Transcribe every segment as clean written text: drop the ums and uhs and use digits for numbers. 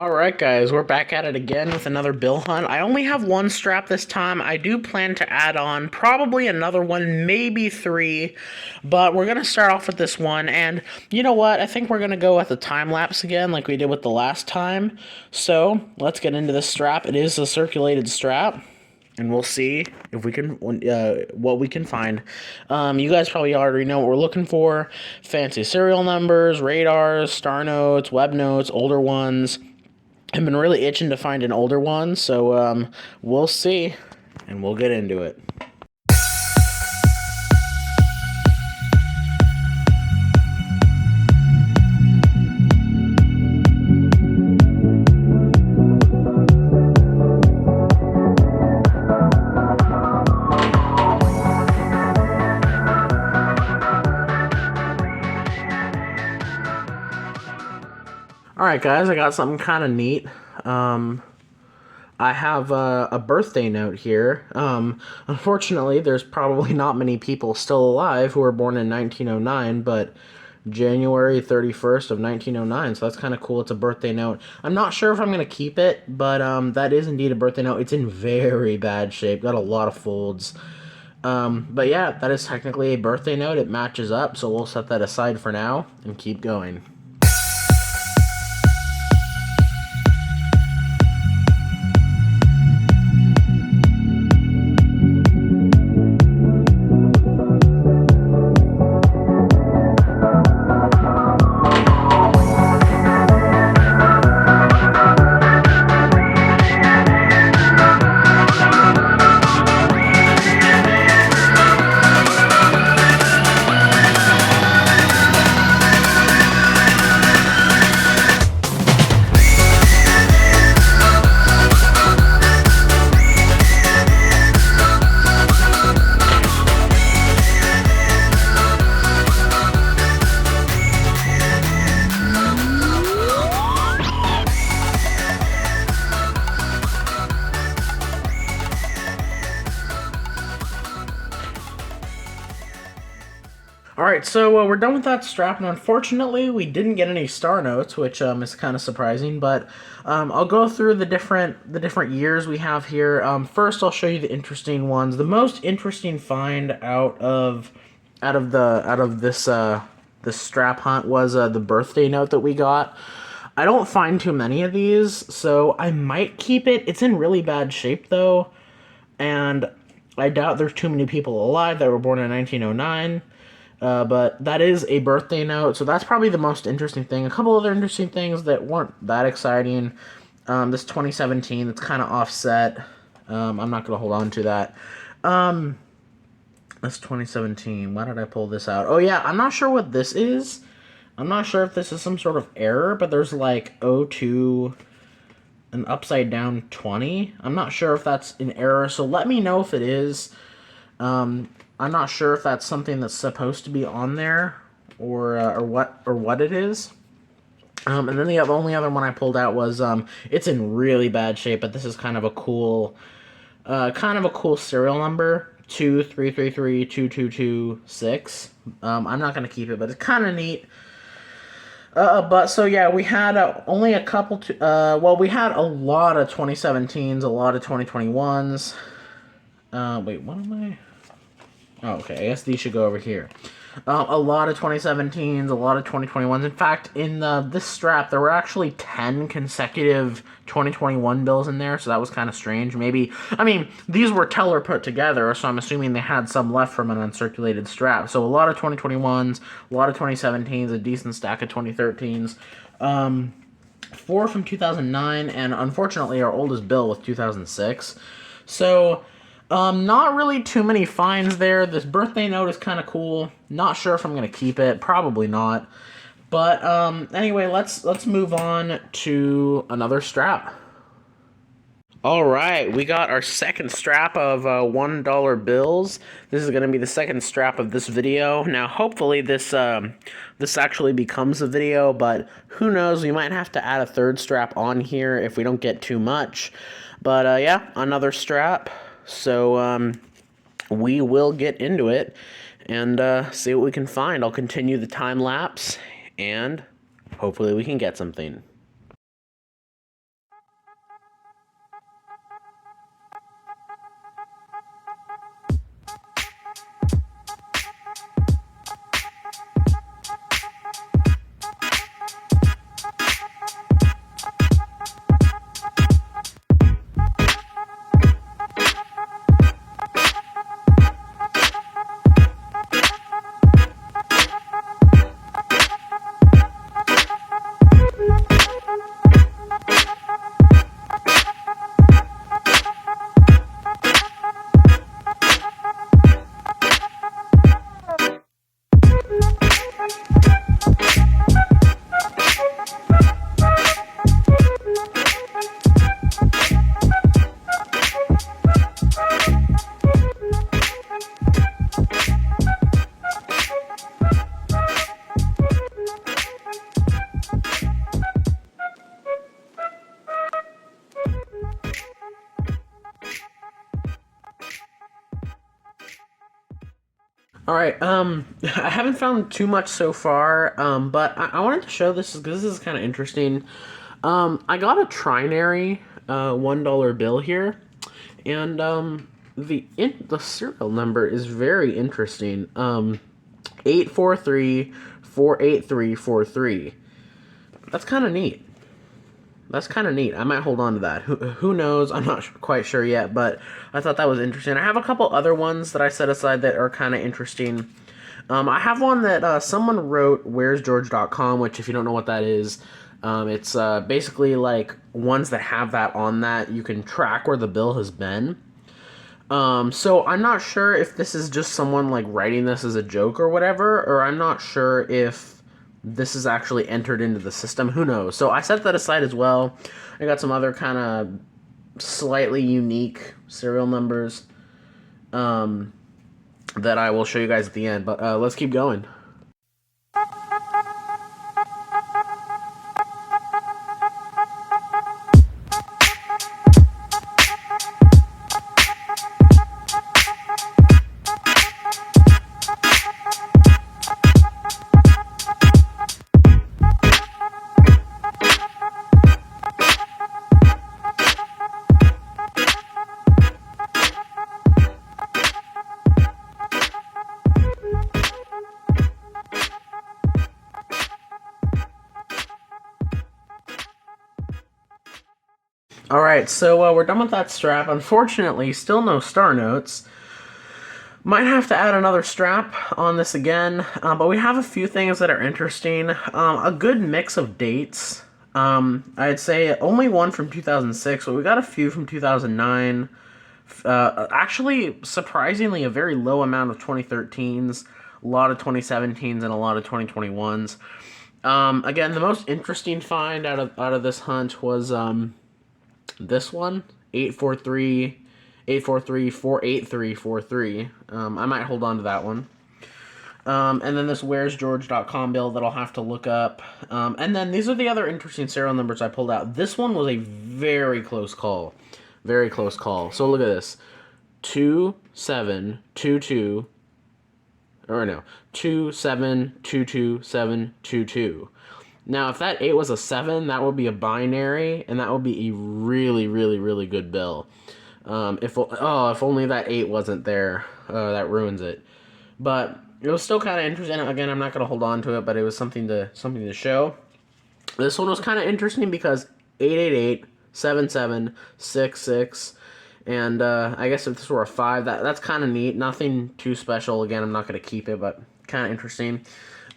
Alright guys, we're back at it again with another bill hunt. I only have one strap this time. I do plan to add on probably another one, maybe three, but we're going to start off with this one, and you know what? I think we're going to go with a time lapse again like we did with the last time. So, let's get into this strap. It is a circulated strap. And we'll see if we can, what we can find. You guys probably already know what we're looking for. Fancy serial numbers, radars, star notes, web notes, older ones. I've been really itching to find an older one, so we'll see, and we'll get into it. Alright guys, I got something kind of neat. I have a birthday note here. Unfortunately, there's probably not many people still alive who were born in 1909, but January 31st of 1909, so that's kind of cool. It's a birthday note. I'm not sure if I'm going to keep it, but that is indeed a birthday note. It's in very bad shape, got a lot of folds. But yeah, that is technically a birthday note. It matches up, so we'll set that aside for now and keep going. Alright, so we're done with that strap, and unfortunately we didn't get any star notes, which is kind of surprising, but I'll go through the different years we have here. First, I'll show you the interesting ones. The most interesting find out of this strap hunt was the birthday note that we got. I don't find too many of these, so I might keep it. It's in really bad shape, though, and I doubt there's too many people alive that were born in 1909. But that is a birthday note, so that's probably the most interesting thing. A couple other interesting things that weren't that exciting. This 2017, it's kind of offset. I'm not going to hold on to that. This 2017, why did I pull this out? Oh yeah, I'm not sure what this is. I'm not sure if this is some sort of error, but there's like 02, an upside down 20. I'm not sure if that's an error, so let me know if it is. I'm not sure if that's something that's supposed to be on there, or what it is. And then the only other one I pulled out was it's in really bad shape, but this is kind of a cool serial number 2333226. I'm not gonna keep it, but it's kind of neat. But so yeah, we had only a couple. Well, we had a lot of 2017s, a lot of 2021s. Wait, what am I? Oh, okay, I guess these should go over here. A lot of 2017s, a lot of 2021s. In fact, in this strap, there were actually 10 consecutive 2021 bills in there, so that was kind of strange. Maybe, I mean, these were teller put together, so I'm assuming they had some left from an uncirculated strap. So a lot of 2021s, a lot of 2017s, a decent stack of 2013s. 4 from 2009, and unfortunately our oldest bill was 2006. So not really too many finds there. This birthday note is kind of cool. Not sure if I'm going to keep it. Probably not. But anyway, let's move on to another strap. All right, we got our second strap of $1 bills. This is going to be the second strap of this video. Now, hopefully this actually becomes a video, but who knows? We might have to add a third strap on here if we don't get too much. But yeah, another strap. So we will get into it and see what we can find. I'll continue the time lapse, and hopefully we can get something. All right. I haven't found too much so far. But I wanted to show this because this is kind of interesting. I got a trinary $1 bill here, and the serial number is very interesting. 843 48343. That's kind of neat. That's kind of neat. I might hold on to that. Who knows? I'm not quite sure yet, but I thought that was interesting. I have a couple other ones that I set aside that are kind of interesting. I have one that someone wrote, where'sgeorge.com, which if you don't know what that is, it's basically like ones that have that on that. You can track where the bill has been. So I'm not sure if this is just someone like writing this as a joke or whatever, or I'm not sure if this is actually entered into the system. Who knows? So I set that aside as well. I got some other kind of slightly unique serial numbers that I will show you guys at the end. But let's keep going. All right, so we're done with that strap. Unfortunately, still no star notes. Might have to add another strap on this again, but we have a few things that are interesting. A good mix of dates. I'd say only one from 2006, but we got a few from 2009. Actually, surprisingly, a very low amount of 2013s, a lot of 2017s, and a lot of 2021s. Again, the most interesting find out of this hunt was this one, 843 483 I might hold on to that one. And then this where'sgeorge.com bill that I'll have to look up. And then these are the other interesting serial numbers I pulled out. This one was a very close call. Very close call. So look at this. 2722 or no, 2722722. Now, if that 8 was a 7, that would be a binary, and that would be a really, really, really good bill. If only that 8 wasn't there, that ruins it. But it was still kind of interesting. Again, I'm not going to hold on to it, but it was something to show. This one was kind of interesting because 888, 77, 66, and I guess if this were a 5, that's kind of neat. Nothing too special. Again, I'm not going to keep it, but kind of interesting.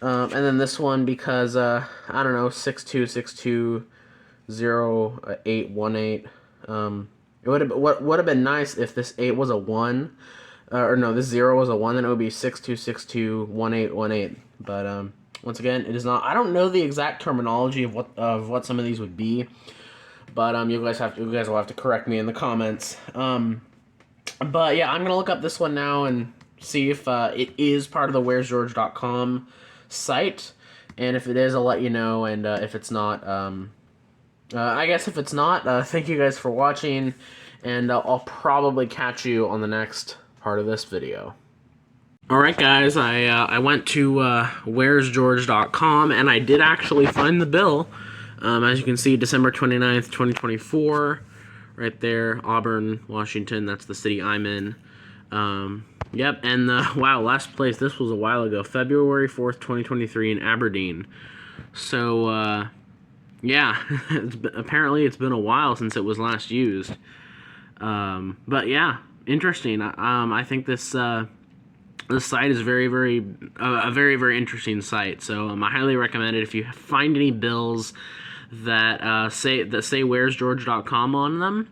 And then this one because, I don't know, 62620818. It would have been nice if this 8 was a 1, or no, this 0 was a 1, then it would be 62621818. But once again, it is not. I don't know the exact terminology of what some of these would be, but you guys will have to correct me in the comments. But yeah, I'm gonna look up this one now and see if it is part of the where'sgeorge.com site, and if it is, I'll let you know, and if it's not, I guess if it's not, thank you guys for watching, and I'll probably catch you on the next part of this video. Alright guys, I went to where'sgeorge.com, and I did actually find the bill. As you can see, December 29th, 2024, right there, Auburn, Washington, that's the city I'm in. Yep, and wow, last place, this was a while ago, February 4th, 2023 in Aberdeen. So, yeah, apparently it's been a while since it was last used. But yeah, interesting. I think this site is very, very, a very, very interesting site. So I highly recommend it if you find any bills that say where'sgeorge.com on them.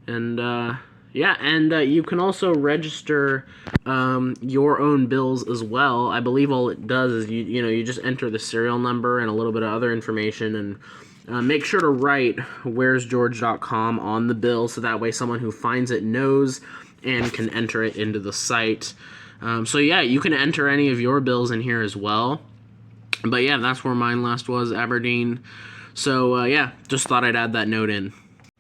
And yeah, and you can also register your own bills as well. I believe all it does is you just enter the serial number and a little bit of other information, and make sure to write where'sgeorge.com on the bill, so that way someone who finds it knows and can enter it into the site. So yeah, you can enter any of your bills in here as well. But yeah, that's where mine last was, Aberdeen. So yeah, just thought I'd add that note in.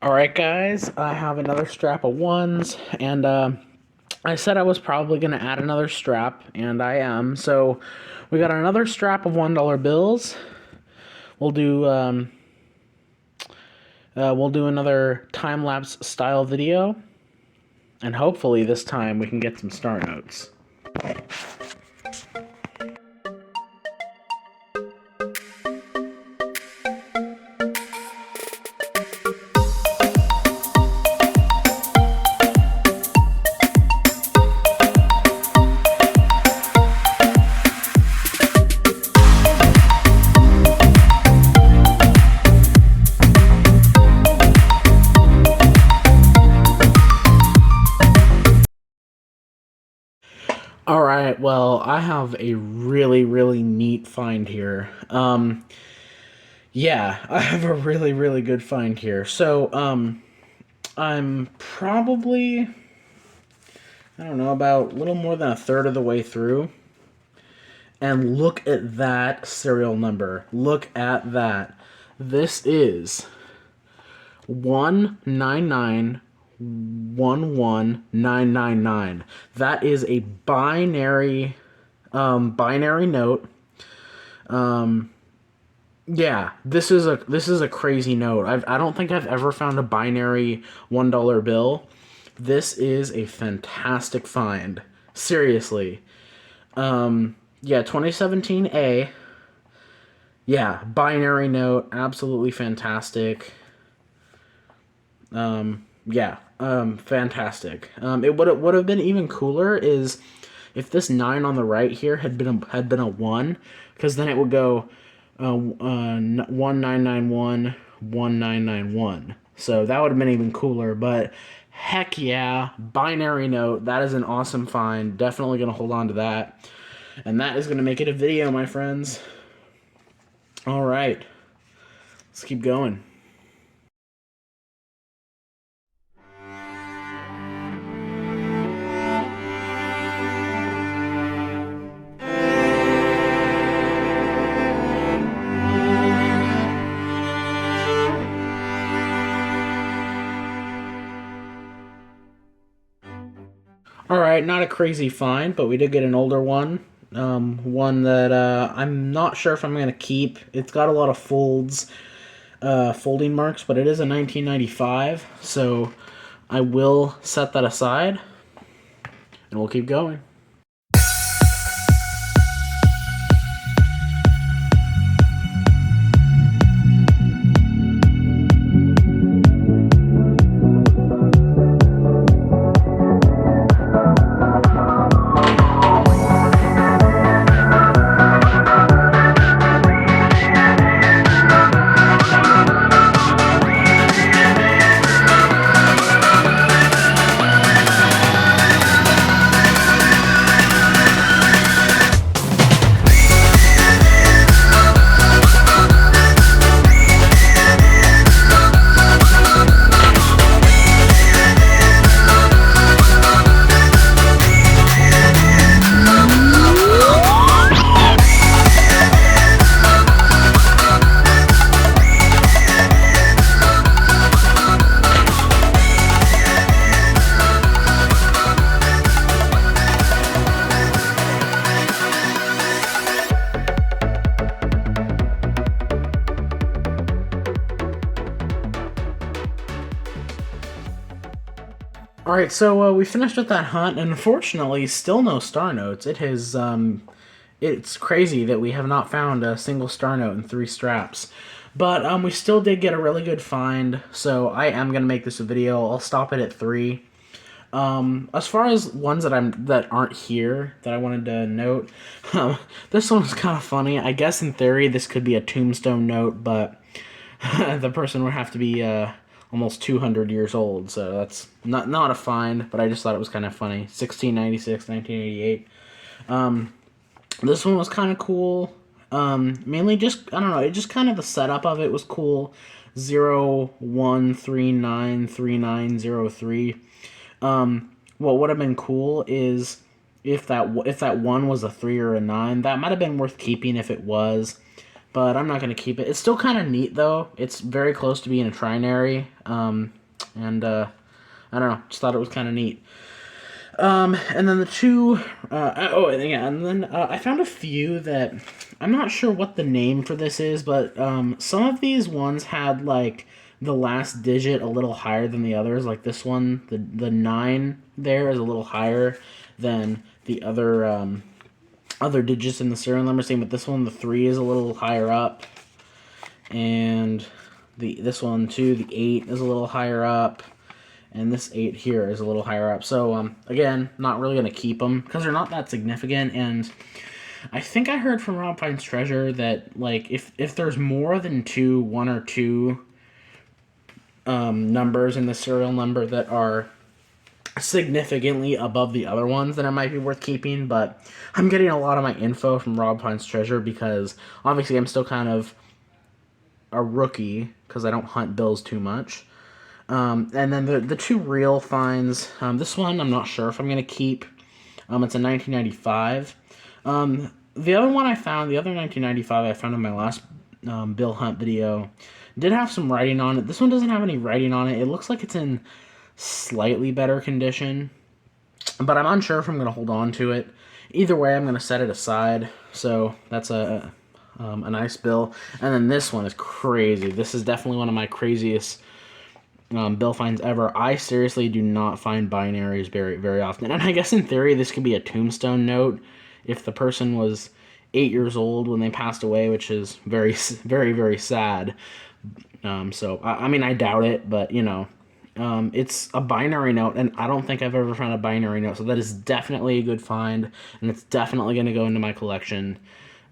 Alright guys, I have another strap of ones, and I said I was probably going to add another strap, and I am. So we got another strap of $1 bills. We'll do another time-lapse style video, and hopefully this time we can get some star notes. Alright, well, I have a really, really neat find here. Yeah, I have a really, really good find here. So, I'm probably, I don't know, about a little more than a third of the way through. And look at that serial number. Look at that. This is 199-11999. That is a binary note. Yeah, this is a crazy note. I don't think I've ever found a binary $1 bill. This is a fantastic find. Seriously. Yeah, 2017 A. Yeah, binary note, absolutely fantastic. Fantastic. It would have been even cooler is if this 9 on the right here had been a 1, because then it would go 1991 1991. So that would have been even cooler. But heck yeah, binary note. That is an awesome find. Definitely gonna hold on to that, and that is gonna make it a video, my friends. All right, let's keep going. Alright, not a crazy find, but we did get an older one. One that I'm not sure if I'm going to keep. It's got a lot of folding marks, but it is a 1995, so I will set that aside, and we'll keep going. Alright, so we finished with that hunt, and unfortunately, still no star notes. It's crazy that we have not found a single star note in 3 straps. But we still did get a really good find, so I am going to make this a video. I'll stop it at 3. As far as ones that aren't here that I wanted to note, this one's kind of funny. I guess in theory this could be a tombstone note, but the person would have to be almost 200 years old, so that's not a find, but I just thought it was kind of funny. 1696, 1988. This one was kind of cool. Mainly just, I don't know, it just kind of the setup of it was cool. 01393903. What would have been cool is if that 1 was a 3 or a 9. That might have been worth keeping if it was, but I'm not going to keep it. It's still kind of neat, though. It's very close to being a trinary, and I don't know, just thought it was kind of neat. And then the two, and then I found a few that I'm not sure what the name for this is, but some of these ones had like the last digit a little higher than the others. Like this one, the 9 there is a little higher than the other digits in the serial number. Same with this one, the 3 is a little higher up, and this one too, the 8 is a little higher up. And this 8 here is a little higher up. So, again, not really going to keep them because they're not that significant. And I think I heard from Rob Finds Treasure that, like, if there's more than 1 or 2 numbers in the serial number that are significantly above the other ones, then it might be worth keeping. But I'm getting a lot of my info from Rob Finds Treasure because, obviously, I'm still kind of a rookie because I don't hunt bills too much. And then the 2 real finds, this one I'm not sure if I'm going to keep. It's a 1995. The other one I found, the other 1995 I found in my last bill hunt video, did have some writing on it. This one doesn't have any writing on it. It looks like it's in slightly better condition, but I'm unsure if I'm going to hold on to it. Either way, I'm going to set it aside. So that's a nice bill. And then this one is crazy. This is definitely one of my craziest bill finds ever. I seriously do not find binaries very, very often. And I guess in theory, this could be a tombstone note if the person was 8 years old when they passed away, which is very, very, very sad. So, I mean, I doubt it, but, you know, it's a binary note, and I don't think I've ever found a binary note. So that is definitely a good find, and it's definitely going to go into my collection.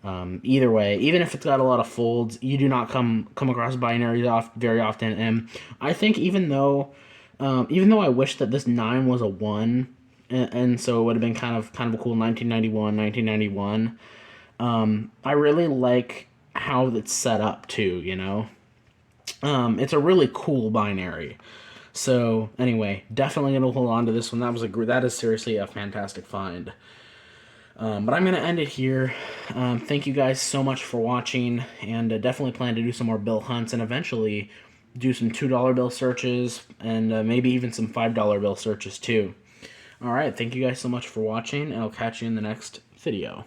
Either way, even if it's got a lot of folds, you do not come across binaries very often. And I think even though I wish that this 9 was a 1, and so it would have been kind of a cool 1991. I really like how it's set up too. You know, it's a really cool binary. So anyway, definitely gonna hold on to this one. That is seriously a fantastic find. But I'm going to end it here. Thank you guys so much for watching, and definitely plan to do some more bill hunts and eventually do some $2 bill searches and maybe even some $5 bill searches too. Alright, thank you guys so much for watching, and I'll catch you in the next video.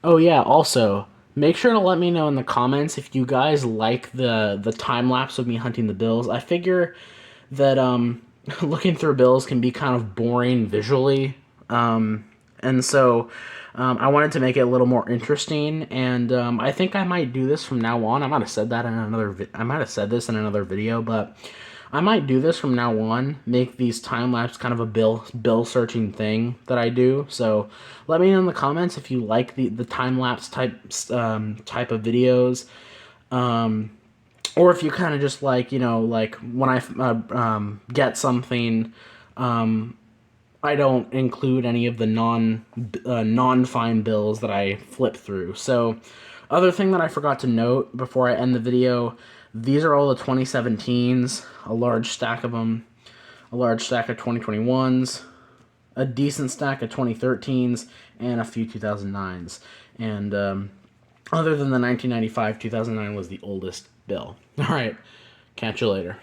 Oh yeah, also, make sure to let me know in the comments if you guys like the time-lapse of me hunting the bills. I figure that looking through bills can be kind of boring visually. And so I wanted to make it a little more interesting, and I think I might do this from now on. I might have said that in this in another video, but I might do this from now on. Make these time lapse kind of a bill searching thing that I do. So let me know in the comments if you like the time lapse type of videos, or if you kind of just like, you know, like when I get something. I don't include any of the non-fine bills that I flip through. So, other thing that I forgot to note before I end the video, these are all the 2017s, a large stack of them, a large stack of 2021s, a decent stack of 2013s, and a few 2009s. And other than the 1995, 2009 was the oldest bill. All right, catch you later.